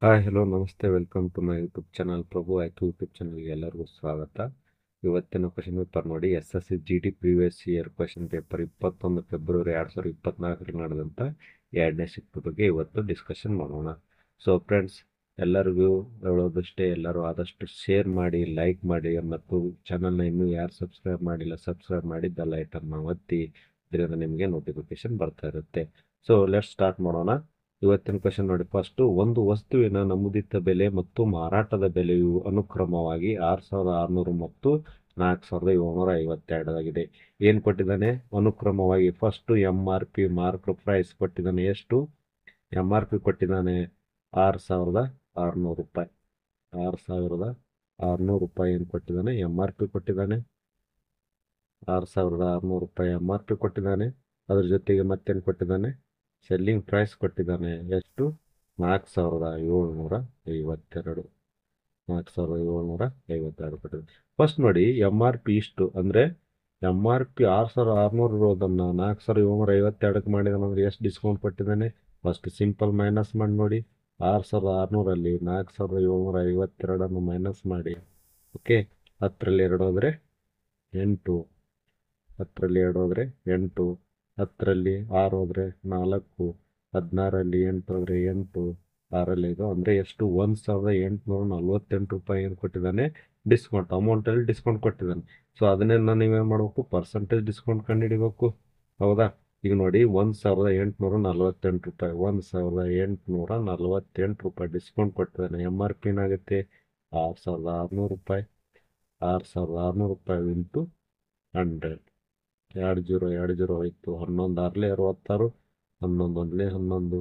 Hi hello ನಮಸ್ತೆ welcome to my YouTube channel Prabhu ಆಯ್ತು YouTube ಚಾನಲ್ಗೆ ಎಲ್ಲರಿಗೂ ಸ್ವಾಗತ. ಇವತ್ತಿನ ಕ್ವಶನ್ ಪೇಪರ್ ನೋಡಿ, S S C G D previous year question paper 21 February 2024 ನಡೆದಂಥ ಎರಡನೇ ಶಿಫ್ಟ್ ಬಗ್ಗೆ ಇವತ್ತು ಡಿಸ್ಕಷನ್ ಮಾಡೋಣ. ಸೊ ಫ್ರೆಂಡ್ಸ್, ಎಲ್ಲರಿಗೂ ಹೇಳೋದಷ್ಟೇ, ಎಲ್ಲರೂ ಆದಷ್ಟು ಶೇರ್ ಮಾಡಿ, ಲೈಕ್ ಮಾಡಿ, ಮತ್ತು ಚಾನಲ್ನ ಇನ್ನೂ ಯಾರು ಸಬ್ಸ್ಕ್ರೈಬ್ ಮಾಡಿಲ್ಲ ಸಬ್ಸ್ಕ್ರೈಬ್ ಮಾಡಿ ಬೆಲ್ ಐಟನ್ನ ಒತ್ತಿ, ಇದರಿಂದ ನಿಮಗೆ ನೋಟಿಫಿಕೇಶನ್ ಬರ್ತಾ ಇರುತ್ತೆ. ಸೊ ಲೆಟ್ಸ್ ಸ್ಟಾರ್ಟ್ ಮಾಡೋಣ. ಇವತ್ತಿನ ಕ್ವಶನ್ ನೋಡಿ, ಫಸ್ಟ್ ಒಂದು ವಸ್ತುವಿನ ನಮೂದಿತ ಬೆಲೆ ಮತ್ತು ಮಾರಾಟದ ಬೆಲೆಯು ಅನುಕ್ರಮವಾಗಿ 6,600 ಮತ್ತು 4,752 ಆಗಿದೆ. ಏನ್ ಕೊಟ್ಟಿದ್ದಾನೆ? ಅನುಕ್ರಮವಾಗಿ ಫಸ್ಟ್ MRP ಮಾರ್ಕ್ ಪ್ರೈಸ್ ಕೊಟ್ಟಿದ್ದಾನೆ. ಎಷ್ಟು MRP ಕೊಟ್ಟಿದ್ದಾನೆ? 6,600 ರೂಪಾಯಿ. 6,600 ರೂಪಾಯಿ ಏನು ಕೊಟ್ಟಿದ್ದಾನೆ? MRP ಕೊಟ್ಟಿದ್ದಾನೆ. 6,600 ರೂಪಾಯಿ MRP ಕೊಟ್ಟಿದ್ದಾನೆ. ಅದ್ರ ಜೊತೆಗೆ ಮತ್ತೇನು ಕೊಟ್ಟಿದ್ದಾನೆ? ಸೆಲ್ಲಿಂಗ್ ಪ್ರೈಸ್ ಕೊಟ್ಟಿದ್ದಾನೆ. ಎಷ್ಟು? 4,752. 4,752 ಕೊಟ್ಟಿದ್ದಾನೆ. ಫಸ್ಟ್ ನೋಡಿ, MRP ಇಷ್ಟು ಅಂದರೆ MRP 6,600 ಇರೋದನ್ನು 4,752ಕ್ಕೆ ಮಾಡಿದಾನಂದ್ರೆ ಎಷ್ಟು ಡಿಸ್ಕೌಂಟ್ ಕೊಟ್ಟಿದ್ದಾನೆ? ಫಸ್ಟ್ ಸಿಂಪಲ್ ಮೈನಸ್ ಮಾಡಿ ನೋಡಿ. 6,600ರಲ್ಲಿ 4,752 ಮೈನಸ್ ಮಾಡಿ. ಓಕೆ, 10ರಲ್ಲಿ 2 ಹೋದರೆ 8, 10ರಲ್ಲಿ 2 ಹೋದರೆ 8, 10ರಲ್ಲಿ 6 ಹೋದರೆ 4, 16ರಲ್ಲಿ 8 ಹೋದರೆ 8, 6ರಲ್ಲಿ 5 ಅಂದರೆ ಎಷ್ಟು? 1,848 ರೂಪಾಯಿ ಏನು ಕೊಟ್ಟಿದ್ದಾನೆ? ಡಿಸ್ಕೌಂಟ್ ಅಮೌಂಟಲ್ಲಿ ಡಿಸ್ಕೌಂಟ್ ಕೊಟ್ಟಿದ್ದಾನೆ. ಸೊ ಅದನ್ನೆಲ್ಲ ನೀವೇನು ಮಾಡಬೇಕು? ಪರ್ಸೆಂಟೇಜ್ ಡಿಸ್ಕೌಂಟ್ ಕಂಡುಹಿಡಿಬೇಕು. ಹೌದಾ? ಈಗ ನೋಡಿ, 1,848 ರೂಪಾಯಿ, 1,848 ರೂಪಾಯಿ ಡಿಸ್ಕೌಂಟ್ ಕೊಟ್ಟಿದ್ದಾನೆ. MRP ಏನಾಗುತ್ತೆ? 6,600 ರೂಪಾಯಿ. 6,600 ರೂಪಾಯಿ ಇಂಟು 100. 20 ಹೋಯ್ತು. 11 6ಲೆ 66, 11 1ಲೆ 11,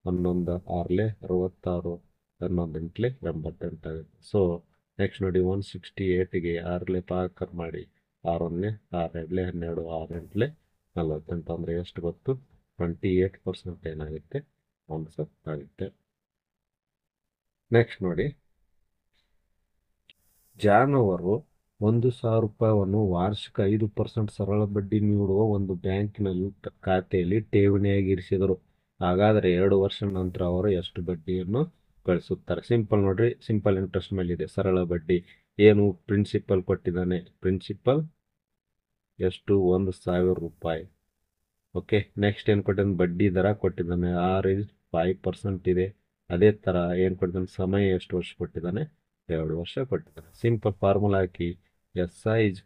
11 6ಲೆ 66, 11 8ಲೆ 88 ಆಗುತ್ತೆ. ಸೊ ನೆಕ್ಸ್ಟ್ ನೋಡಿ, 168ಗೆ 6ಲೆ ಪಾಕರ್ ಮಾಡಿ. 6 1ಲೆ 6 2ಲೆ 12, 6 8ಲೆ 48 ಅಂದರೆ ಎಷ್ಟು ಗೊತ್ತು? 28% ಏನಾಗುತ್ತೆ? ಆನ್ಸರ್ ಆಗುತ್ತೆ. ನೆಕ್ಸ್ಟ್ ನೋಡಿ, ಜಾನ್ ಅವರು 1,000 ರೂಪಾಯಿಯನ್ನು ವಾರ್ಷಿಕ 5% ಸರಳ ಬಡ್ಡಿ ನೀಡುವ ಒಂದು ಬ್ಯಾಂಕಿನಲ್ಲಿ ಖಾತೆಯಲ್ಲಿ ಠೇವಣಿಯಾಗಿ ಇರಿಸಿದರು. ಹಾಗಾದರೆ 2 ವರ್ಷ ನಂತರ ಅವರು ಎಷ್ಟು ಬಡ್ಡಿಯನ್ನು ಗಳಿಸುತ್ತಾರೆ? ಸಿಂಪಲ್ ನೋಡ್ರಿ, ಸಿಂಪಲ್ ಇಂಟ್ರೆಸ್ಟ್ ಮೇಲಿದೆ, ಸರಳ ಬಡ್ಡಿ. ಏನು ಪ್ರಿನ್ಸಿಪಲ್ ಕೊಟ್ಟಿದ್ದಾನೆ? ಪ್ರಿನ್ಸಿಪಲ್ ಎಷ್ಟು? 1,000 ರೂಪಾಯಿ. ಓಕೆ, ನೆಕ್ಸ್ಟ್ ಏನು ಕೊಟ್ಟಿದ್ದಾನೆ? ಬಡ್ಡಿ ದರ ಕೊಟ್ಟಿದ್ದಾನೆ. 5% ಇದೆ. ಅದೇ ಥರ ಏನು ಕೊಟ್ಟಿದ್ದಾನೆ? ಸಮಯ ಎಷ್ಟು ವರ್ಷ ಕೊಟ್ಟಿದ್ದಾನೆ? 2 ವರ್ಷ ಕೊಟ್ಟಿದ್ದಾನೆ. Simple formula hockey, SI =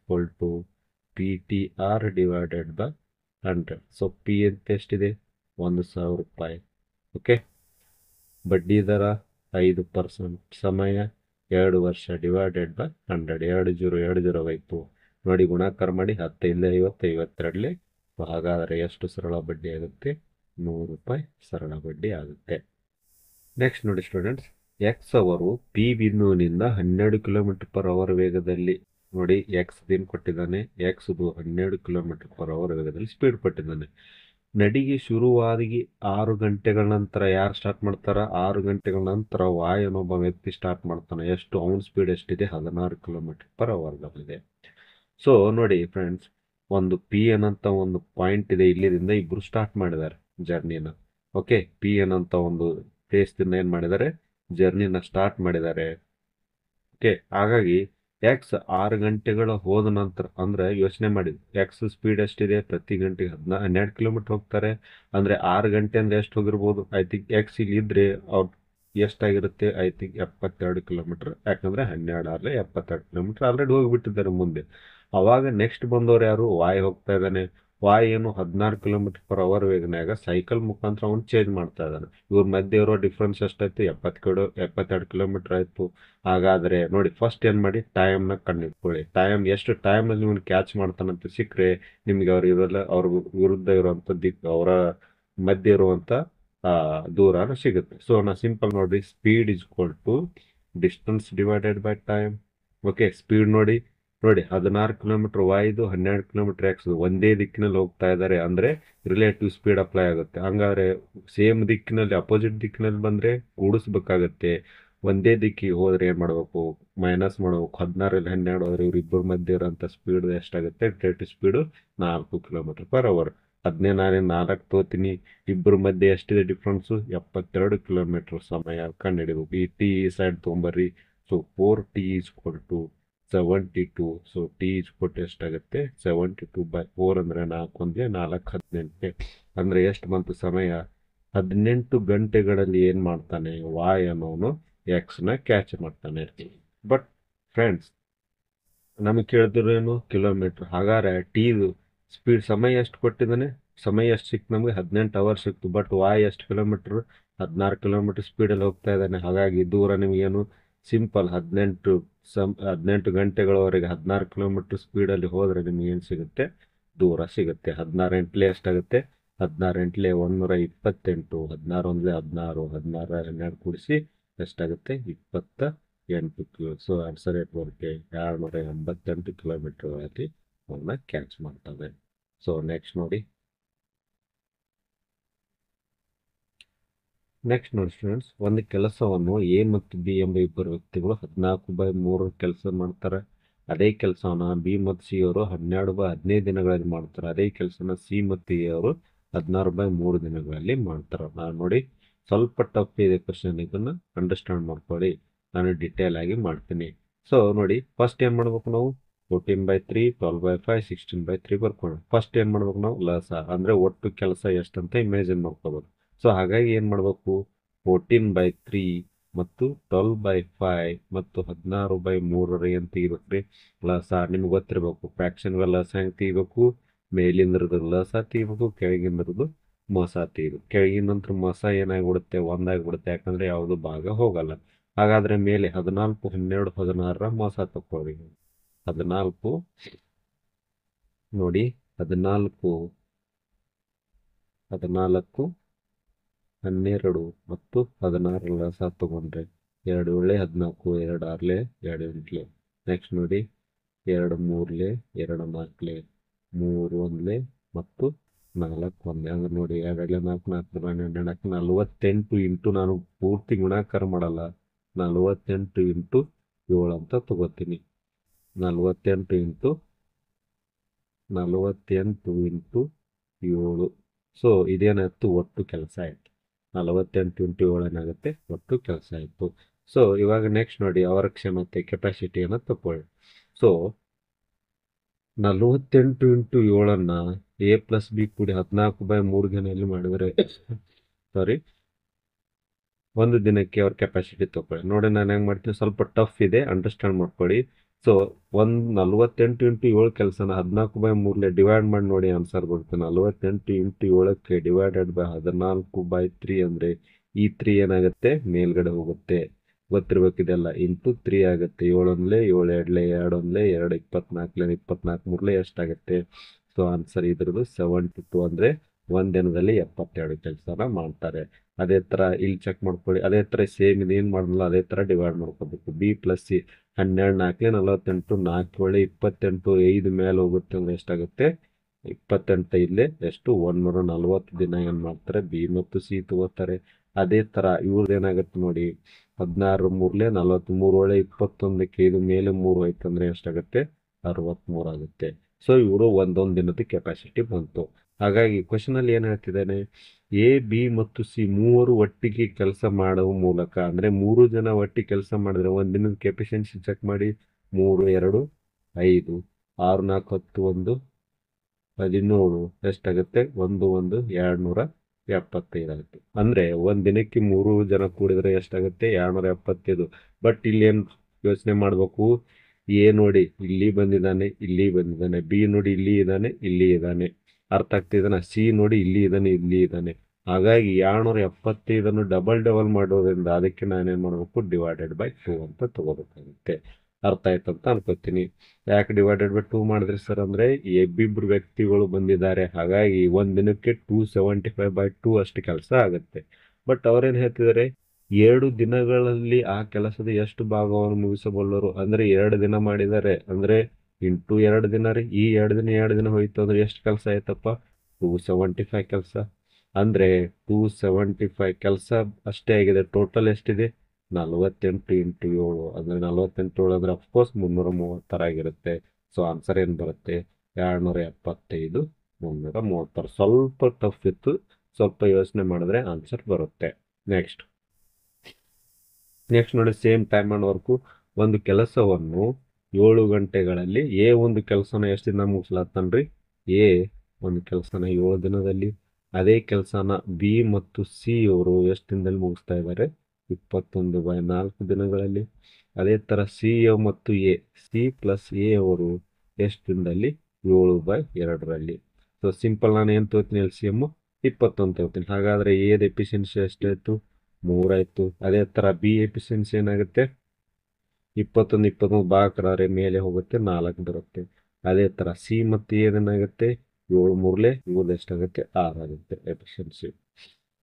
PTR divided by 100. So P ಅಂತ ಎಷ್ಟಿದೆ? 1,000 ರೂಪಾಯಿ. ಓಕೆ, ಬಡ್ಡಿ ದರ 5%, ಸಮಯ 2 ವರ್ಷ ಡಿವೈಡೆಡ್ ಬೈ 100. 2 0 ಹೋಯ್ತು. ನೋಡಿ, ಗುಣಾಕಾರ ಮಾಡಿ. 10 × 50 52. ಹಾಗಾದರೆ ಎಷ್ಟು ಸರಳ ಬಡ್ಡಿ ಆಗುತ್ತೆ? 100 ರೂಪಾಯಿ ಸರಳ ಬಡ್ಡಿ ಆಗುತ್ತೆ. ನೆಕ್ಸ್ಟ್ ನೋಡಿ ಸ್ಟೂಡೆಂಟ್ಸ್, ಎಕ್ಸ್ ಅವರು ಪಿ ಬಿಂದುವಿನಿಂದ 12 km/h ವೇಗದಲ್ಲಿ, ನೋಡಿ ಎಕ್ಸ್ ಏನು ಕೊಟ್ಟಿದ್ದಾನೆ? ಎಕ್ಸ್ದು 12 km/h ವೇಗದಲ್ಲಿ ಸ್ಪೀಡ್ ಕೊಟ್ಟಿದ್ದಾನೆ. ನಡಿಗೆ ಶುರುವಾಗಿ 6 ಗಂಟೆಗಳ ನಂತರ ಯಾರು ಸ್ಟಾರ್ಟ್ ಮಾಡ್ತಾರ? 6 ಗಂಟೆಗಳ ನಂತರ ವಾಯ್ ಅನ್ನೊಬ್ಬ ವ್ಯಕ್ತಿ ಸ್ಟಾರ್ಟ್ ಮಾಡ್ತಾನೆ. ಎಷ್ಟು? ಅವನ ಸ್ಪೀಡ್ ಎಷ್ಟಿದೆ? 16 km/h. ಸೊ ನೋಡಿ ಫ್ರೆಂಡ್ಸ್, ಒಂದು ಪಿ ಏನಂತ ಒಂದು ಪಾಯಿಂಟ್ ಇದೆ, ಇಲ್ಲಿದಿಂದ ಇಬ್ರು ಸ್ಟಾರ್ಟ್ ಮಾಡಿದ್ದಾರೆ ಜರ್ನಿನ. ಓಕೆ, ಪಿ ಏನಂತ ಒಂದು ಪ್ಲೇಸ್ದಿಂದ ಏನು ಮಾಡಿದ್ದಾರೆ? ಜರ್ನಿನ ಸ್ಟಾರ್ಟ್ ಮಾಡಿದ್ದಾರೆ. ಓಕೆ, ಹಾಗಾಗಿ ಎಕ್ಸ್ 6 ಗಂಟೆಗಳ ಹೋದ ನಂತರ, ಅಂದ್ರೆ ಯೋಚನೆ ಮಾಡಿ, ಎಕ್ಸ್ ಸ್ಪೀಡ್ ಎಷ್ಟಿದೆ? ಪ್ರತಿ ಗಂಟೆಗೆ 12 ಕಿಲೋಮೀಟರ್ ಹೋಗ್ತಾರೆ. ಅಂದ್ರೆ 6 ಗಂಟೆ ಅಂದ್ರೆ ಎಷ್ಟು ಹೋಗಿರ್ಬೋದು? ಐ ಥಿಂಕ್ ಎಕ್ಸ್ ಇಲ್ಲಿ ಇದ್ರೆ ಅವ್ರು ಎಷ್ಟಾಗಿರುತ್ತೆ? I think 72 kilometre. ಯಾಕಂದ್ರೆ 12 6 72 ಕಿಲೋಮೀಟರ್ ಆಲ್ರೆಡಿ ಹೋಗಿಬಿಟ್ಟಿದ್ದಾರೆ ಮುಂದೆ. ಅವಾಗ ನೆಕ್ಸ್ಟ್ ಬಂದವ್ರು ಯಾರು? ವಾಯ್ ಹೋಗ್ತಾ ಇದ್ದಾನೆ. ವಾಯ್ ಏನು 16 km/h ವೇಗನಾಗ ಸೈಕಲ್ ಮುಖಾಂತರ ಅವನು ಚೇಂಜ್ ಮಾಡ್ತಾ ಇದ್ದಾನೆ. ಇವ್ರ ಮಧ್ಯೆ ಇರೋ ಡಿಫ್ರೆನ್ಸ್ ಎಷ್ಟಾಯ್ತು? 72 ಕಿಲೋಮೀಟರ್ ಆಯ್ತು. ಹಾಗಾದ್ರೆ ನೋಡಿ, ಫಸ್ಟ್ ಏನ್ ಮಾಡಿ, ಟೈಮ್ನ ಕಂಡಿಡ್ಕೊಳ್ಳಿ. ಟೈಮ್ ಎಷ್ಟು ಟೈಮಲ್ಲಿ ನೀವು ಕ್ಯಾಚ್ ಮಾಡ್ತಾನಂತ ಸಿಕ್ಕರೆ ನಿಮ್ಗೆ ಅವ್ರು ಇರೋಲ್ಲ, ಅವ್ರ ವಿರುದ್ಧ ಇರುವಂತ ಅವರ ಮಧ್ಯೆ ಇರುವಂತ ದೂರ ಸಿಗುತ್ತೆ. ಸೊ ನಾ ಸಿಂಪಲ್ ನೋಡ್ರಿ, speed = distance divided by time. Okay, speed ನೋಡಿ 16 ಕಿಲೋಮೀಟರ್ ವಾಯ್ದು, 12 ಕಿಲೋಮೀಟರ್ ಎಕ್ಸ್ ಒಂದೇ ದಿಕ್ಕಿನಲ್ಲಿ ಹೋಗ್ತಾ ಇದ್ದಾರೆ ಅಂದ್ರೆ ರಿಲೇಟಿವ್ ಸ್ಪೀಡ್ ಅಪ್ಲೈ ಆಗುತ್ತೆ. ಹಂಗಾದ್ರೆ ಸೇಮ್ ದಿಕ್ಕಿನಲ್ಲಿ, ಅಪೋಸಿಟ್ ದಿಕ್ಕಿನಲ್ಲಿ ಬಂದ್ರೆ ಕೂಡಿಸ್ಬೇಕಾಗತ್ತೆ. ಒಂದೇ ದಿಕ್ಕಿಗೆ ಹೋದ್ರೆ ಏನ್ ಮಾಡ್ಬೇಕು? ಮೈನಸ್ ಮಾಡ್ಬೇಕು. 16ರಲ್ಲಿ 12 ಹೋದ್ರೆ ಇವ್ರಿಬ್ಬರ ಮಧ್ಯೆ ಇರೋಂಥ ಸ್ಪೀಡ್ ಎಷ್ಟಾಗುತ್ತೆ? Relative speed 4 km/h. ಅದನ್ನೇ ನಾನೇ 4 ತೋತೀನಿ. ಇಬ್ಬರ ಮಧ್ಯೆ ಎಷ್ಟಿದೆ ಡಿಫ್ರೆನ್ಸು? 72 ಕಿಲೋಮೀಟರ್ ಸಮಯ ಕಂಡುಹಿಡಿಬೇಕು. ಈ ಟಿ ಸೈಡ್ ತೊಗೊಂಬರ್ರಿ. So 4t = 72. ಸೊ ಟಿ ಎಷ್ಟಾಗುತ್ತೆ? 72/4 ಅಂದರೆ 4 1 4 18. ಅಂದರೆ ಎಷ್ಟು ಬಂತು ಸಮಯ? 18 ಗಂಟೆಗಳಲ್ಲಿ ಏನು ಮಾಡ್ತಾನೆ ವಾಯ್ ಅನ್ನೋನು ಎಕ್ಸ್ನ ಕ್ಯಾಚ್ ಮಾಡ್ತಾನೆ. ಬಟ್ ಫ್ರೆಂಡ್ಸ್, ನಮಗೆ ಕೇಳಿದ್ರೇನು? ಕಿಲೋಮೀಟರ್. ಹಾಗಾದ್ರೆ ಟೀದು ಸ್ಪೀಡ್ ಸಮಯ ಎಷ್ಟು ಕೊಟ್ಟಿದ್ದಾನೆ? ಸಮಯ ಎಷ್ಟು ಸಿಕ್ತು ನಮಗೆ? 18 ಅವರ್ ಸಿಕ್ತು. ಬಟ್ ವಾಯ್ ಎಷ್ಟು ಕಿಲೋಮೀಟರ್? 16 ಕಿಲೋಮೀಟರ್ ಸ್ಪೀಡಲ್ಲಿ ಹೋಗ್ತಾ ಇದ್ದಾನೆ. ಹಾಗಾಗಿ ದೂರ ನಿಮಗೇನು? ಸಿಂಪಲ್. 18 ಗಂಟೆಗಳವರೆಗೆ 16 ಕಿಲೋಮೀಟರ್ ಸ್ಪೀಡಲ್ಲಿ ಹೋದರೆ ನಿಮ್ಗೆ ಏನು ಸಿಗುತ್ತೆ? ದೂರ ಸಿಗುತ್ತೆ. 16 ಎಂಟ್ಲೆ ಎಷ್ಟಾಗುತ್ತೆ? 16 ಎಂಟ್ಲೆ 128. 16 ಒಂದ್ಲೆ 16, 16 12 ಕೂಡಿಸಿ ಎಷ್ಟಾಗುತ್ತೆ? 28 ಕಿಲೋ. ಸೊ ಆನ್ಸರ್ ಏಟ್ ಬರುತ್ತೆ? 288 ಕಿಲೋಮೀಟರ್ಗಳಲ್ಲಿ ಅವನ್ನ ಕ್ಯಾಚ್ ಮಾಡ್ತವೆ. ಸೊ ನೆಕ್ಸ್ಟ್ ನೋಡಿ ಸ್ಟೂಡೆಂಟ್ಸ್, ಒಂದು ಕೆಲಸವನ್ನು ಎ ಮತ್ತು ಬಿ ಎಂಬ ಇಬ್ಬರು ವ್ಯಕ್ತಿಗಳು 14/3 ಕೆಲಸ ಮಾಡ್ತಾರೆ. ಅದೇ ಕೆಲಸವನ್ನ ಬಿ ಮತ್ತು ಸಿ ಅವರು 12/15 ದಿನಗಳಲ್ಲಿ ಮಾಡ್ತಾರೆ. ಅದೇ ಕೆಲಸನ ಸಿ ಮತ್ತು ಎ ಅವರು 16/3 ದಿನಗಳಲ್ಲಿ ಮಾಡ್ತಾರೆ. ನಾನು ನೋಡಿ ಸ್ವಲ್ಪ ಟಫ್ ಇದೆ ಕ್ವಶನ್, ಇದನ್ನ ಅಂಡರ್ಸ್ಟ್ಯಾಂಡ್ ಮಾಡ್ಕೊಳ್ಳಿ. ನಾನು ಡಿಟೇಲ್ ಆಗಿ ಮಾಡ್ತೀನಿ. ಸೊ ನೋಡಿ, ಫಸ್ಟ್ ಏನು ಮಾಡ್ಬೇಕು ನಾವು? 14/3, 12/5, 16/3 ಬರ್ಕೊಂಡು ಫಸ್ಟ್ ಏನು ಮಾಡ್ಬೇಕು ನಾವು? ಲಸ ಅಂದರೆ ಒಟ್ಟು ಕೆಲಸ ಎಷ್ಟಂತ ಇಮ್ಯಾಜಿನ್ ಮಾಡ್ಕೋಬೇಕು. ಸೊ ಹಾಗಾಗಿ ಏನು ಮಾಡಬೇಕು? 14/3 ಮತ್ತು 12/5 ಮತ್ತು 16/3 ಏನು ತೆಗಿಬೇಕ್ರಿ? ಲಸ ನಿಮ್ಗೆ ಗೊತ್ತಿರಬೇಕು. ಫ್ರ್ಯಾಕ್ಷನ್ಗಳ ಲಸ ಹೆಂಗೆ ತೆಗಿಬೇಕು? ಮೇಲಿಂದ್ರದ್ದು ಲಸ ತೆಗಿಬೇಕು, ಕೆಳಗಿಂದ್ರದ್ದು ಮೊಸ ತೆಗಿಬೇಕು. ಕೆಳಗಿನ ನಂತರ ಮೊಸ ಏನಾಗ್ಬಿಡುತ್ತೆ? ಒಂದಾಗ್ಬಿಡುತ್ತೆ. ಯಾಕಂದ್ರೆ ಯಾವುದು ಭಾಗ ಹೋಗಲ್ಲ. ಹಾಗಾದ್ರೆ ಮೇಲೆ 14, 12, 16 ಮೊಸ ತಕೊಳ್ಳಿ. 14 ನೋಡಿ, 14, 12 ಮತ್ತು 16 ಲಸ ತಗೊಂಡ್ರೆ 2 ಏಳೆ 14, 2 ಆರ್ಲೆ 2 ಎಂಟ್ಲೆ. ನೆಕ್ಸ್ಟ್ ನೋಡಿ, 2 ಮೂರ್ಲೆ 2 ನಾಲ್ಕಲೆ, 3 ಒಂದ್ಲೆ ಮತ್ತು 4 ಒಂದೇ. ಅಂದ್ರೆ ನೋಡಿ, 2 2 4 4 12 48 ಇಂಟು ನಾನು ಪೂರ್ತಿ ಗುಣಾಕಾರ ಮಾಡಲ್ಲ, 48 ಇಂಟು 7 ಅಂತ ತಗೋತೀನಿ. 48 ಇಂಟು 7. ಸೊ ಇದೇನಾಯ್ತು? ಒಟ್ಟು ಕೆಲಸ ಆಯ್ತು. 48 ಇಂಟು 7 ಏನಾಗುತ್ತೆ? ಒಟ್ಟು ಕೆಲಸ ಆಯ್ತು. ಸೊ ಇವಾಗ ನೆಕ್ಸ್ಟ್ ನೋಡಿ, ಅವರ ಕ್ಷಮತೆ ಕೆಪಾಸಿಟಿಯನ್ನು ತಗೊಳ್ಳಿ. So 48 into 7 A plus B ಕೂಡಿ 14/3 ದಿನದಲ್ಲಿ ಮಾಡಿದರೆ ಸಾರಿ ಒಂದು ದಿನಕ್ಕೆ ಅವ್ರ ಕೆಪಾಸಿಟಿ ತಗೊಳ್ಳಿ. ನೋಡಿ ನಾನು ಹೆಂಗೆ ಮಾಡ್ತೀನಿ, ಸ್ವಲ್ಪ ಟಫ್ ಇದೆ, ಅಂಡರ್ಸ್ಟ್ಯಾಂಡ್ ಮಾಡ್ಕೊಳ್ಳಿ. ಸೊ 48 ಇಂಟು 7 ಕೆಲಸನ 14/3 ಡಿವೈಡ್ ಮಾಡಿ ನೋಡಿ, ಆನ್ಸರ್ ಬರುತ್ತೆ. 48 ಇಂಟು 7ಕ್ಕೆ ಡಿವೈಡೆಡ್ ಬೈ 14/3 ಅಂದರೆ ಈ 3 ಏನಾಗುತ್ತೆ? ಮೇಲ್ಗಡೆ ಹೋಗುತ್ತೆ. ಗೊತ್ತಿರ್ಬೇಕಿದೆಲ್ಲ. ಇಂಟು 3 ಆಗುತ್ತೆ. 7 ಒಂದ್ಲೆ 7, 2 2 ಒಂದ್ಲೆ 2, 24 24 ಮೂರ್ಲೆ ಎಷ್ಟಾಗುತ್ತೆ? ಸೊ ಆನ್ಸರ್ ಇದ್ರದ್ದು 72. ಅಂದರೆ ಒಂದು ದಿನದಲ್ಲಿ 72 ಕೆಲಸನ ಮಾಡ್ತಾರೆ. ಅದೇ ಥರ ಇಲ್ಲಿ ಚೆಕ್ ಮಾಡ್ಕೊಳ್ಳಿ. ಅದೇ ಥರ ಸೇಮ್ ಇದೇನು ಮಾಡಲ್ಲ, ಅದೇ ಥರ ಡಿವೈಡ್ ಮಾಡ್ಕೋಬೇಕು. ಬಿ ಪ್ಲಸ್ ಸಿ 12 4 48, 4 7 28, 5 ಮೇಲೆ ಹೋಗುತ್ತೆ ಅಂದ್ರೆ ಎಷ್ಟಾಗುತ್ತೆ? 28 ಇಲ್ಲೇ ಎಷ್ಟು? 140 ದಿನ ಏನು ಮಾಡ್ತಾರೆ? ಬಿ ಮತ್ತು ಸಿ ತಗೋತಾರೆ. ಅದೇ ಥರ ಇವ್ರದ್ದು ಏನಾಗುತ್ತೆ ನೋಡಿ, 16 ಮೂರ್ಲೆ 43 21ಕ್ಕೆ 5 ಮೇಲೆ 3 ಹೋಯ್ತು ಅಂದ್ರೆ ಎಷ್ಟಾಗುತ್ತೆ? 63 ಆಗುತ್ತೆ. ಸೊ ಇವರು ಒಂದೊಂದು ದಿನದ ಕೆಪಾಸಿಟಿ ಬಂತು. ಹಾಗಾಗಿ ಕ್ವಶನ್ ಅಲ್ಲಿ ಏನ್ ಹೇಳ್ತಿದ್ದಾನೆ? ಎ ಬಿ ಮತ್ತು ಸಿ ಮೂವರು ಒಟ್ಟಿಗೆ ಕೆಲಸ ಮಾಡುವ ಮೂಲಕ, ಅಂದ್ರೆ 3 ಜನ ಒಟ್ಟಿಗೆ ಕೆಲಸ ಮಾಡಿದ್ರೆ ಒಂದ್ ದಿನದ ಕೆಪಾಸಿಟಿ ಚೆಕ್ ಮಾಡಿ. 3 2 5, 6 4 10 1 17 ಎಷ್ಟಾಗುತ್ತೆ? 1 1 275 ಆಗುತ್ತೆ. ಅಂದ್ರೆ ಒಂದ್ ದಿನಕ್ಕೆ 3 ಜನ ಕೂಡಿದ್ರೆ ಎಷ್ಟಾಗುತ್ತೆ? 275. ಬಟ್ ಇಲ್ಲಿ ಏನ್ ಯೋಚನೆ ಮಾಡ್ಬೇಕು? ಎ ನೋಡಿ ಇಲ್ಲಿ ಬಂದಿದ್ದಾನೆ, ಇಲ್ಲಿ ಬಂದಿದ್ದಾನೆ. ಬಿ ನೋಡಿ ಇಲ್ಲಿ ಇದ್ದಾನೆ, ಇಲ್ಲಿ ಇದ್ದಾನೆ. ಅರ್ಥ ಆಗ್ತಿದ್ದಾನ? ಸಿ ನೋಡಿ ಇಲ್ಲಿ ಇದ್ದಾನೆ, ಇಲ್ಲಿ ಇದ್ದಾನೆ. ಹಾಗಾಗಿ 275 ಡಬಲ್ ಮಾಡೋದ್ರಿಂದ ಅದಕ್ಕೆ ನಾನೇನ್ ಮಾಡ್ಬೇಕು? ಡಿವೈಡೆಡ್ ಬೈ 2 ಅಂತ ತಗೋಬೇಕಾಗುತ್ತೆ. ಅರ್ಥ ಆಯ್ತಂತ ಅನ್ಕೋತೀನಿ. ಯಾಕೆ ಡಿವೈಡೆಡ್ ಬೈ 2 ಮಾಡಿದ್ರಿ ಸರ್ ಅಂದ್ರೆ, ಇಬ್ಬಿಬ್ರು ವ್ಯಕ್ತಿಗಳು ಬಂದಿದ್ದಾರೆ. ಹಾಗಾಗಿ ಒಂದ್ ದಿನಕ್ಕೆ 275/2 ಅಷ್ಟು ಕೆಲಸ ಆಗುತ್ತೆ. ಬಟ್ ಅವ್ರೇನ್ ಹೇಳ್ತಿದ್ದಾರೆ? 2 ದಿನಗಳಲ್ಲಿ ಆ ಕೆಲಸದ ಎಷ್ಟು ಭಾಗವನ್ನು ಮುಗಿಸಬಲ್ಲರು? ಅಂದ್ರೆ 2 ದಿನ ಮಾಡಿದ್ದಾರೆ ಅಂದ್ರೆ ಇಂಟು 2 ದಿನ ರೀ. ಈ 2 ದಿನ ಹೋಯ್ತು ಅಂದ್ರೆ ಎಷ್ಟು ಕೆಲಸ ಆಯ್ತಪ್ಪ? 275 ಕೆಲಸ. ಅಂದ್ರೆ 275 ಕೆಲಸ ಅಷ್ಟೇ ಆಗಿದೆ. ಟೋಟಲ್ ಎಷ್ಟಿದೆ? 48 ಇಂಟು 7 ಅಂದ್ರೆ 48 7 ಅಂದ್ರೆ ಅಫ್ಕೋರ್ಸ್ 330 ಆಗಿರುತ್ತೆ. ಸೊ ಆನ್ಸರ್ ಏನ್ ಬರುತ್ತೆ? 275 336. ಸ್ವಲ್ಪ ಟಫ್ ಇತ್ತು, ಸ್ವಲ್ಪ ಯೋಚನೆ ಮಾಡಿದ್ರೆ ಆನ್ಸರ್ ಬರುತ್ತೆ. ನೆಕ್ಸ್ಟ್ ನೋಡಿ, ಸೇಮ್ ಟೈಮ್ ಅಂಡ್ ವರ್ಕು. ಒಂದು ಕೆಲಸವನ್ನು 7 ಗಂಟೆಗಳಲ್ಲಿ ಒಂದು ಕೆಲಸನ ಎಷ್ಟು ದಿನ ಮುಗಿಸ್ಲಾತ್ತನ್ರಿ? ಎ ಒಂದು ಕೆಲಸನ 7 ದಿನದಲ್ಲಿ. ಅದೇ ಕೆಲಸನ ಬಿ ಮತ್ತು ಸಿ ಅವರು ಎಷ್ಟು ದಿನದಲ್ಲಿ ಮುಗಿಸ್ತಾ ಇದ್ದಾರೆ? 21/4 ದಿನಗಳಲ್ಲಿ. ಅದೇ ತರ ಸಿ ಮತ್ತು ಎ, ಸಿ ಪ್ಲಸ್ ಎ ಅವರು ಎಷ್ಟು ದಿನದಲ್ಲಿ? 7/2ರಲ್ಲಿ. ಸೊ ಸಿಂಪಲ್, ನಾನು ಏನು ತಗೋತೀನಿ? LCM 21 ತಗೋತೀನಿ. ಹಾಗಾದ್ರೆ ಎದ ಎಫಿಷಿಯನ್ಸಿ ಎಷ್ಟಾಯ್ತು? 3 ಆಯ್ತು. ಅದೇ ತರ ಬಿ ಎಫಿಷಿಯನ್ಸಿ ಏನಾಗುತ್ತೆ? 21 ಬಾಕ್ರಾರೆ ಮೇಲೆ ಹೋಗುತ್ತೆ, 4 ಬರುತ್ತೆ. ಅದೇ ತರ ಸಿ ಮತ್ತು ಏನಾಗುತ್ತೆ? 7 ಮೂರ್ಲೆ 7 ಎಷ್ಟಾಗುತ್ತೆ? 6 ಆಗುತ್ತೆ ಎಫಿಷಿಯನ್ಸಿ.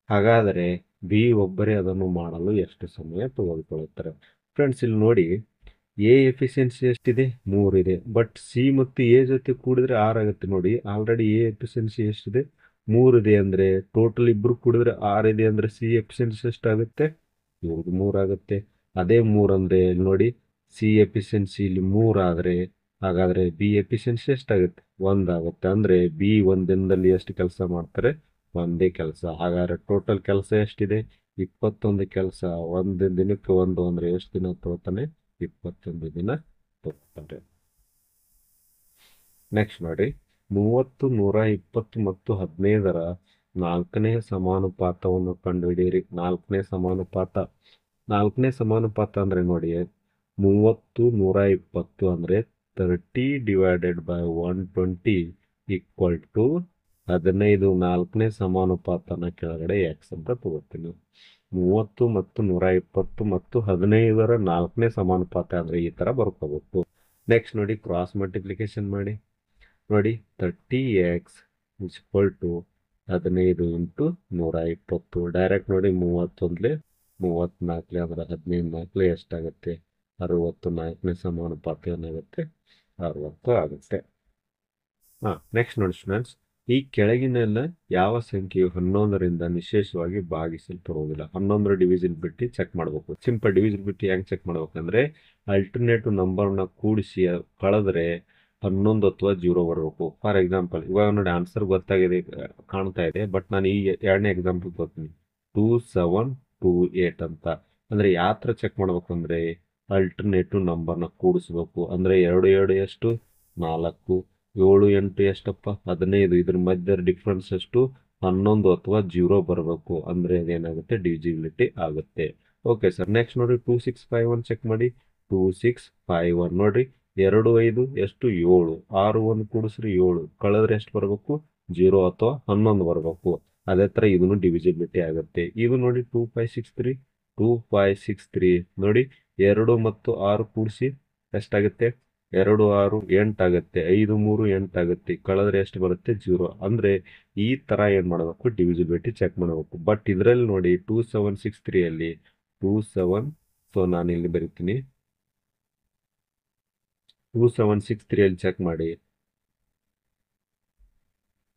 ಹಾಗಾದರೆ ಬಿ ಒಬ್ಬರೇ ಅದನ್ನು ಮಾಡಲು ಎಷ್ಟು ಸಮಯ ತೆಗೆದುಕೊಳ್ಳುತ್ತಾರೆ? ಫ್ರೆಂಡ್ಸ್, ಇಲ್ಲಿ ನೋಡಿ, ಎ ಎಫಿಷಿಯನ್ಸಿ ಎಷ್ಟಿದೆ? 3 ಇದೆ. ಬಟ್ ಸಿ ಮತ್ತು ಎ ಜೊತೆ ಕೂಡಿದ್ರೆ 6 ಆಗುತ್ತೆ. ನೋಡಿ, ಆಲ್ರೆಡಿ ಎ ಎಫಿಷಿಯನ್ಸಿ ಎಷ್ಟಿದೆ? 3 ಇದೆ. ಅಂದ್ರೆ ಟೋಟಲ್ ಇಬ್ರು ಕೂಡಿದ್ರೆ 6 ಇದೆ. ಅಂದ್ರೆ ಸಿ ಎಫಿಷಿಯನ್ಸಿ ಎಷ್ಟಾಗುತ್ತೆ? 3 ಆಗುತ್ತೆ. ಅದೇ 3 ಅಂದ್ರೆ ನೋಡಿ, ಸಿ ಎಫಿಷಿಯನ್ಸಿ ಇಲ್ಲಿ 3 ಆದ್ರೆ ಹಾಗಾದ್ರೆ ಬಿ ಎಫಿಷಿಯನ್ಸಿ ಎಷ್ಟಾಗುತ್ತೆ? 1 ಆಗುತ್ತೆ. ಅಂದ್ರೆ ಬಿ ಒಂದ್ ದಿನದಲ್ಲಿ ಎಷ್ಟು ಕೆಲಸ ಮಾಡ್ತಾರೆ? ಒಂದೇ ಕೆಲಸ. ಹಾಗಾದ್ರೆ ಟೋಟಲ್ ಕೆಲಸ ಎಷ್ಟಿದೆ? 21 ಕೆಲಸ. ಒಂದು ದಿನಕ್ಕೆ 1 ಅಂದ್ರೆ ಎಷ್ಟು ದಿನ ತಗೋತಾನೆ? 21 ದಿನ ತಗೋತಾರೆ. ನೆಕ್ಸ್ಟ್ ನೋಡಿ, 30, 120 ಮತ್ತು 15ರ 4ನೇ ಸಮಾನುಪಾತವನ್ನು ಕಂಡುಹಿಡಿಯಿರಿ. 4ನೇ ಸಮಾನುಪಾತ. 4ನೇ ಸಮಾನುಪಾತ ಅಂದ್ರೆ ನೋಡಿ, 30, 120 ಅಂದ್ರೆ 30/120 ಈಕ್ವಲ್ ಟು 15. 4ನೇ ಸಮಾನುಪಾತನ ಕೆಳಗಡೆ ಎಕ್ಸ್ ಅಂತ ತಗೋತೀನಿ. 30 ಮತ್ತು 120 ಮತ್ತು 15ರ 4ನೇ ಸಮಾನುಪಾತ ಅಂದ್ರೆ ಈ ತರ ಬರ್ಕೋಬೇಕು. ನೆಕ್ಸ್ಟ್ ನೋಡಿ, ಕ್ರಾಸ್ ಮಲ್ಟಿಪ್ಲಿಕೇಶನ್ ಮಾಡಿ. ನೋಡಿ, 30x equal to 15 into 120. Direct ನೋಡಿ, 31 34 ಅಂದ್ರೆ 15 ಎಷ್ಟಾಗುತ್ತೆ? 60. 4ನೇ ಸಮಾನುಪಾತ ಏನಾಗುತ್ತೆ? 60 ಆಗುತ್ತೆ. ನೆಕ್ಸ್ಟ್ ನೋಡಿ ಸ್ಟೂಡೆಂಟ್ಸ್, ಈ ಕೆಳಗಿನೆಲ್ಲ ಯಾವ ಸಂಖ್ಯೆಯು 11ರಿಂದ ನಿಶೇಷವಾಗಿ ಭಾಗಿಸಲ್ಪಡುವುದಿಲ್ಲ? 11ರ ಡಿವಿಷನ್ ಬಿಟ್ಟು ಚೆಕ್ ಮಾಡ್ಬೇಕು. ಸಿಂಪಲ್ ಡಿವಿಷನ್ ಬಿಟ್ಟು ಹೆಂಗ್ ಚೆಕ್ ಮಾಡ್ಬೇಕಂದ್ರೆ, ಅಲ್ಟರ್ನೇಟಿವ್ ನಂಬರ್ನ ಕೂಡಿಸಿ ಕಳೆದ್ರೆ 11 ಅಥವಾ 0 ಬರಬೇಕು. ಫಾರ್ ಎಕ್ಸಾಂಪಲ್, ಇವಾಗ ನೋಡಿ ಆನ್ಸರ್ ಗೊತ್ತಾಗಿದೆ, ಕಾಣ್ತಾ ಇದೆ. ಬಟ್ ನಾನು ಈ ಎರಡನೇ ಎಕ್ಸಾಂಪಲ್ ತಗೋತೀನಿ. 2728 ಅಂತ. ಅಂದ್ರೆ ಯಾವ ತರ ಚೆಕ್ ಮಾಡ್ಬೇಕು ಅಂದ್ರೆ, ಅಲ್ಟರ್ನೇಟಿವ್ ನಂಬರ್ನ ಕೂಡಿಸ್ಬೇಕು. ಅಂದ್ರೆ 2 2 ಎಷ್ಟು? 4. 7 8 ಎಷ್ಟಪ್ಪ? 15. ಇದ್ರ ಮಧ್ಯ ಡಿಫ್ರೆನ್ಸ್ ಎಷ್ಟು? 11 ಅಥವಾ 0 ಬರಬೇಕು. ಅಂದ್ರೆ ಅದೇನಾಗುತ್ತೆ? ಡಿವಿಜಿಬಿಲಿಟಿ ಆಗುತ್ತೆ. Okay sir. ನೆಕ್ಸ್ಟ್ ನೋಡಿ, 2651 ಚೆಕ್ ಮಾಡಿ. 2651 ನೋಡ್ರಿ, 2 5 ಎಷ್ಟು? 7. 6 1 ಕೂಡಿಸ್ರಿ 7. ಕಳೆದ್ರೆ ಎಷ್ಟು ಬರಬೇಕು? 0 ಅಥವಾ 11 ಬರಬೇಕು. ಅದೇ ತರ ಇದನ್ನು ಡಿವಿಜಿಬಿಲಿಟಿ ಆಗುತ್ತೆ. ಇದು ನೋಡಿ, 2563 ನೋಡಿ, 2 ಮತ್ತು 6 ಕೂಡಿಸಿ ಎಷ್ಟಾಗುತ್ತೆ? 2 6 8 ಆಗುತ್ತೆ. 5 3 8 ಆಗುತ್ತೆ. ಕಳೆದ್ರೆ ಎಷ್ಟು ಬರುತ್ತೆ? 0. ಅಂದ್ರೆ ಈ ತರ ಏನ್ ಮಾಡಬೇಕು? ಡಿವಿಜಿಬಿಲಿಟಿ ಚೆಕ್ ಮಾಡಬೇಕು. ಬಟ್ ಇದರಲ್ಲಿ ನೋಡಿ, 2763 ಅಲ್ಲಿ 27, ಸೊ ನಾನು ಇಲ್ಲಿ ಬರೀತೀನಿ, 2763 ಅಲ್ಲಿ ಚೆಕ್ ಮಾಡಿ.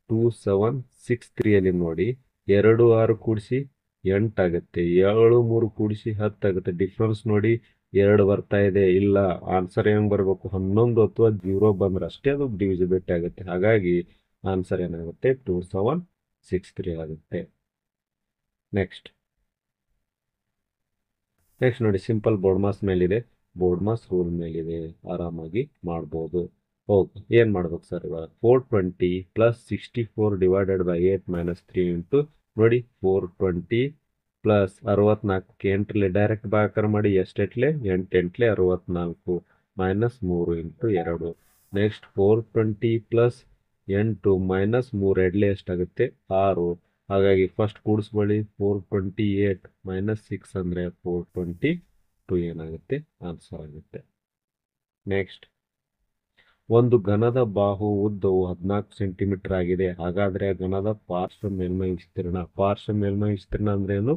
2763 ಅಲ್ಲಿ ನೋಡಿ, 2 6 ಕೂಡಿಸಿ 8 ಆಗುತ್ತೆ. 7 3 ಕೂಡಿಸಿ 10 ಆಗುತ್ತೆ. ಡಿಫ್ರೆನ್ಸ್ ನೋಡಿ, 2 ಬರ್ತಾ ಇದೆ. ಇಲ್ಲ, ಆನ್ಸರ್ ಹೆಂಗ್ ಬರ್ಬೇಕು? 11 ಅಥವಾ 0 ಬಂದ್ರೆ ಅಷ್ಟೇ ಅದು ಡಿವಿಜಿಬಿಲಿಟಿ ಆಗುತ್ತೆ. ಹಾಗಾಗಿ ಆನ್ಸರ್ ಏನಾಗುತ್ತೆ? 2763 ಆಗುತ್ತೆ. ನೆಕ್ಸ್ಟ್ ನೋಡಿ, ಸಿಂಪಲ್ ಬೋರ್ಡ್ ಮಾಸ್ ಮೇಲಿದೆ, ಬೋರ್ಡ್ ಮಾಸ್ ರೂಲ್ ಮೇಲಿದೆ, ಆರಾಮಾಗಿ ಮಾಡ್ಬೋದು. ಓಕೆ, ಏನ್ ಮಾಡ್ಬೇಕು ಸರ್ ಇವಾಗ? 420 plus 64 divided by 8 minus 3 into ನೋಡಿ, 420 ಪ್ಲಸ್ 64 ಎಂಟ್ರಲ್ಲಿ ಡೈರೆಕ್ಟ್ ಭಾಗಾಕಾರ ಮಾಡಿ. ಎಷ್ಟೆಟ್ಲೆ? 8 ಎಂಟ್ಲೆ 64 minus 3 into 2. Next 420 plus 8 minus 3 ಎಡ್ಲೆ ಎಷ್ಟಾಗುತ್ತೆ? 6. ಹಾಗಾಗಿ ಫಸ್ಟ್ ಕೂಡಿಸ್ಕೊಳ್ಳಿ. 428 ಮೈನಸ್ 6 ಅಂದ್ರೆ 422 ಏನಾಗುತ್ತೆ? ಆನ್ಸರ್ ಆಗುತ್ತೆ. ನೆಕ್ಸ್ಟ್, ಒಂದು ಘನದ ಬಾಹು ಉದ್ದವು 14 ಸೆಂಟಿಮೀಟರ್ ಆಗಿದೆ. ಹಾಗಾದ್ರೆ ಆ ಘನದ ಪಾರ್ಶ್ವ ಮೇಲ್ಮೈ ವಿಸ್ತೀರ್ಣ. ಪಾರ್ಶ್ವ ಮೇಲ್ಮೈ ವಿಸ್ತೀರ್ಣ ಅಂದ್ರೆ ಏನು?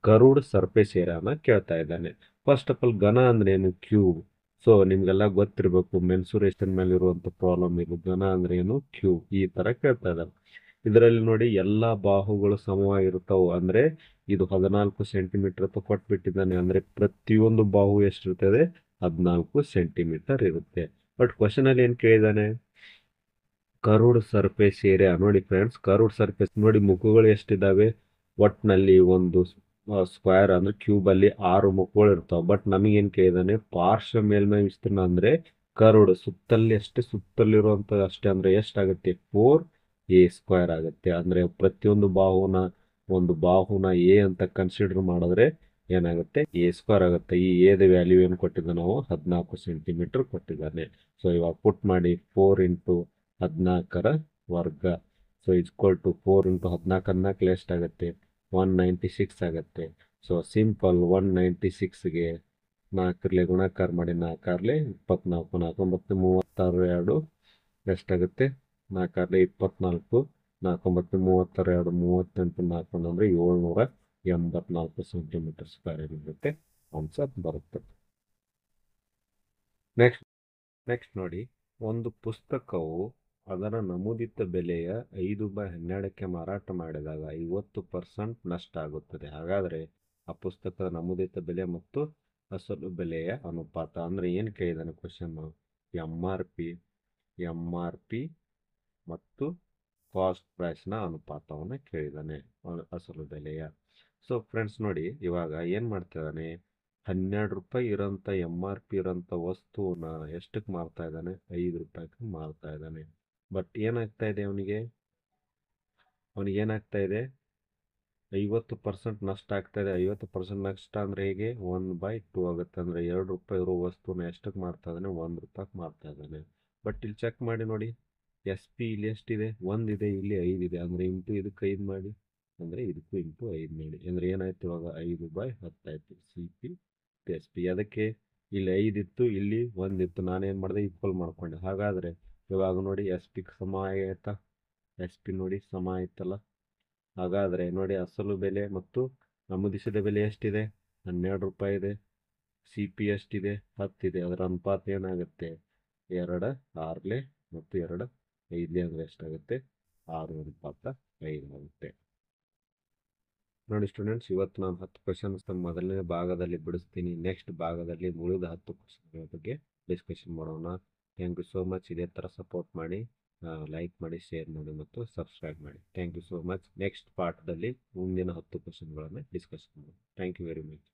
ಕರ್ವ್ಡ್ ಸರ್ಫೇಸ್ ಏರಿಯಾನ ಕೇಳ್ತಾ ಇದ್ದಾನೆ. ಫಸ್ಟ್ ಆಫ್ ಆಲ್, ಘನ ಅಂದ್ರೆ ಏನು? ಕ್ಯೂಬ್. ಸೊ ನಿಮ್ಗೆಲ್ಲ ಗೊತ್ತಿರಬೇಕು, ಮೆನ್ಸುರೇಷನ್ ಮೇಲೆ ಇರುವಂತ ಪ್ರಾಬ್ಲಮ್ ಇದು. ಘನ ಅಂದ್ರೆ ಏನು? ಕ್ಯೂಬ್. ಈ ತರ ಕೇಳ್ತಾ ಇದ್ದಾನೆ. ಇದರಲ್ಲಿ ನೋಡಿ, ಎಲ್ಲಾ ಬಾಹುಗಳು ಸಮವಾಗಿರ್ತಾವ. ಅಂದ್ರೆ ಇದು 14 ಸೆಂಟಿಮೀಟರ್ ಅಂತ ಕೊಟ್ಬಿಟ್ಟಿದ್ದಾನೆ. ಅಂದ್ರೆ ಪ್ರತಿಯೊಂದು ಬಾಹು ಎಷ್ಟಿರ್ತದೆ? 14 ಸೆಂಟಿಮೀಟರ್ ಇರುತ್ತೆ. ಬಟ್ ಕ್ವಶನ್ ಅಲ್ಲಿ ಏನ್ ಕೇಳಿದಾನೆ? ಕರ್ವ್ಡ್ ಸರ್ಫೇಸ್ ಏರಿಯಾ ನೋಡಿ ಫ್ರೆಂಡ್ಸ್, ಕರ್ವ್ಡ್ ಸರ್ಫೇಸ್ ನೋಡಿ, ಮುಖಗಳು ಎಷ್ಟಿದಾವೆ ಒಟ್ನಲ್ಲಿ ಒಂದು ಸ್ಕ್ವೇರ್ ಅಂದ್ರೆ ಕ್ಯೂಬ್ ಅಲ್ಲಿ 6 ಮುಖಗಳು ಇರ್ತಾವ. ಬಟ್ ನಮಗೇನ್ ಕೇಳಿದಾನೆ ಪಾರ್ಶ್ವ ಮೇಲ್ಮೈ ವಿಸ್ತೀರ್ಣ ಅಂದ್ರೆ ಕರ್ವ್ಡ್ ಸುತ್ತಲ್ಲಿ ಅಷ್ಟೇ, ಸುತ್ತಲ್ಲಿರುವಂತ ಅಷ್ಟೇ ಅಂದ್ರೆ ಎಷ್ಟಾಗುತ್ತೆ 4a² ಆಗುತ್ತೆ. ಅಂದ್ರೆ ಪ್ರತಿಯೊಂದು ಬಾಹುನ ಎ ಅಂತ ಕನ್ಸಿಡರ್ ಮಾಡಿದ್ರೆ ಏನಾಗುತ್ತೆ a² ಆಗುತ್ತೆ. ಈ ಎದ ವ್ಯಾಲ್ಯೂ ಏನು ಕೊಟ್ಟಿದ್ದ ನಾವು 14 ಸೆಂಟಿಮೀಟರ್ ಕೊಟ್ಟಿದ್ದಾನೆ. ಸೊ ಇವಾಗ ಪುಟ್ ಮಾಡಿ 4 × 14 ವರ್ಗ. ಸೊ ಇಸ್ಕ್ವಲ್ ಟು 4 × 14 ಎಷ್ಟಾಗುತ್ತೆ 196 ಆಗುತ್ತೆ. ಸೊ ಸಿಂಪಲ್ 196ಗೆ 4ರಲ್ಲಿ ಗುಣಾಕಾರ ಮಾಡಿ, 4ರಲ್ಲಿ 24, 4 36 ಎಷ್ಟಾಗುತ್ತೆ 4ರಲ್ಲಿ 24, 4 32 38 4 ಅಂದ್ರೆ 784 ಸೆಂಟಿಮೀಟರ್ ಸ್ಕ್ವೇರ್ ಏನಿರುತ್ತೆ ಆನ್ಸರ್ ಬರುತ್ತೆ. ನೆಕ್ಸ್ಟ್ ನೋಡಿ, ಒಂದು ಪುಸ್ತಕವು ಅದರ ನಮೂದಿತ ಬೆಲೆಯ 5/12ಕ್ಕೆ ಮಾರಾಟ ಮಾಡಿದಾಗ 50% ನಷ್ಟ ಆಗುತ್ತದೆ. ಹಾಗಾದರೆ ಆ ಪುಸ್ತಕದ ನಮೂದಿತ ಬೆಲೆ ಮತ್ತು ಅಸಲು ಬೆಲೆಯ ಅನುಪಾತ ಅಂದ್ರೆ ಏನು ಕೇಳಿದಾನೆ ಕ್ವಶನ್? ಎಂ ಆರ್ ಪಿ ಮತ್ತು ಕಾಸ್ಟ್ ಪ್ರೈಸ್ನ ಅನುಪಾತವನ್ನು ಕೇಳಿದಾನೆ, ಅಸಲು ಬೆಲೆಯ. ಸೊ ಫ್ರೆಂಡ್ಸ್ ನೋಡಿ, ಇವಾಗ ಏನು ಮಾಡ್ತಿದ್ದಾನೆ, 12 ರೂಪಾಯಿ ಇರೋಂಥ ಎಂ.ಆರ್.ಪಿ ಇರೋಂಥ ವಸ್ತುವನ್ನ ಎಷ್ಟಕ್ಕೆ ಮಾರ್ತಾ ಇದ್ದಾನೆ? 5 ರೂಪಾಯಿಗೆ ಮಾರ್ತಾ ಇದ್ದಾನೆ. ಬಟ್ ಏನಾಗ್ತಾ ಇದೆ ಅವನಿಗೆ ಏನಾಗ್ತಾ ಇದೆ 50% ನಷ್ಟ ಆಗ್ತಾ ಇದೆ. 50% ನಷ್ಟ ಅಂದ್ರೆ ಹೇಗೆ 1/2 ಆಗುತ್ತೆ. ಅಂದ್ರೆ 2 ರೂಪಾಯಿ ಇರೋ ವಸ್ತುನ ಎಷ್ಟಕ್ಕೆ ಮಾರ್ತಾ ಇದ್ದಾನೆ? 1 ರೂಪಾಯಿಗೆ ಮಾರ್ತಾ ಇದ್ದಾನೆ. ಬಟ್ ಇಲ್ಲಿ ಚೆಕ್ ಮಾಡಿ ನೋಡಿ, SP ಇಲ್ಲಿ ಎಷ್ಟಿದೆ? 1 ಇದೆ, ಇಲ್ಲಿ 5 ಇದೆ. ಅಂದ್ರೆ ಇಂಟು ಇದಕ್ಕೆ 5 ಮಾಡಿ, ಅಂದ್ರೆ ಇದಕ್ಕೂ ಇಂಟು 5 ಮಾಡಿ, ಅಂದ್ರೆ ಏನಾಯ್ತು ಇವಾಗ 5/10 ಆಯ್ತು. CP SP ಅದಕ್ಕೆ ಇಲ್ಲಿ 5 ಇತ್ತು, ಇಲ್ಲಿ 1 ಇತ್ತು, ನಾನೇನು ಮಾಡಿದೆ ಈಕ್ವಲ್ ಮಾಡ್ಕೊಂಡೆ. ಹಾಗಾದ್ರೆ ಇವಾಗ ನೋಡಿ SP ಸಮ ಆಯ್ತಾ? SP ನೋಡಿ ಸಮ ಆಯ್ತಲ್ಲ. ಹಾಗಾದ್ರೆ ನೋಡಿ, ಅಸಲು ಬೆಲೆ ಮತ್ತು ನಮೂದಿಸಿದ ಬೆಲೆ ಎಷ್ಟಿದೆ? 12 ರೂಪಾಯಿ ಇದೆ. CP ಎಷ್ಟಿದೆ? 10 ಇದೆ. ಅದರ ಅನುಪಾತ ಏನಾಗುತ್ತೆ? 2 6 ಮತ್ತು 2 5 ಅಂದ್ರೆ ಎಷ್ಟಾಗುತ್ತೆ? 6:5 ಆಗುತ್ತೆ. ನೋಡಿ ಸ್ಟೂಡೆಂಟ್ಸ್, ಇವತ್ತು ನಾನು 10 ಕ್ವಶನ್ಸ್ ಮೊದಲನೇ ಭಾಗದಲ್ಲಿ ಬಿಡಿಸ್ತೀನಿ. ನೆಕ್ಸ್ಟ್ ಭಾಗದಲ್ಲಿ ಉಳಿದ 10 ಕ್ವಶನ್ಗಳ ಬಗ್ಗೆ ಡಿಸ್ಕಷನ್ ಮಾಡೋಣ. Thank you so much. ಇದೇ ಥರ ಸಪೋರ್ಟ್ ಮಾಡಿ, ಲೈಕ್ ಮಾಡಿ, ಶೇರ್ ಮಾಡಿ ಮತ್ತು ಸಬ್ಸ್ಕ್ರೈಬ್ ಮಾಡಿ. Thank you so much. Next ಪಾರ್ಟ್ದಲ್ಲಿ ಮುಂದಿನ 10 ಕ್ವಶನ್ಗಳನ್ನು ಡಿಸ್ಕಷನ್ ಮಾಡೋಣ. Thank you very much.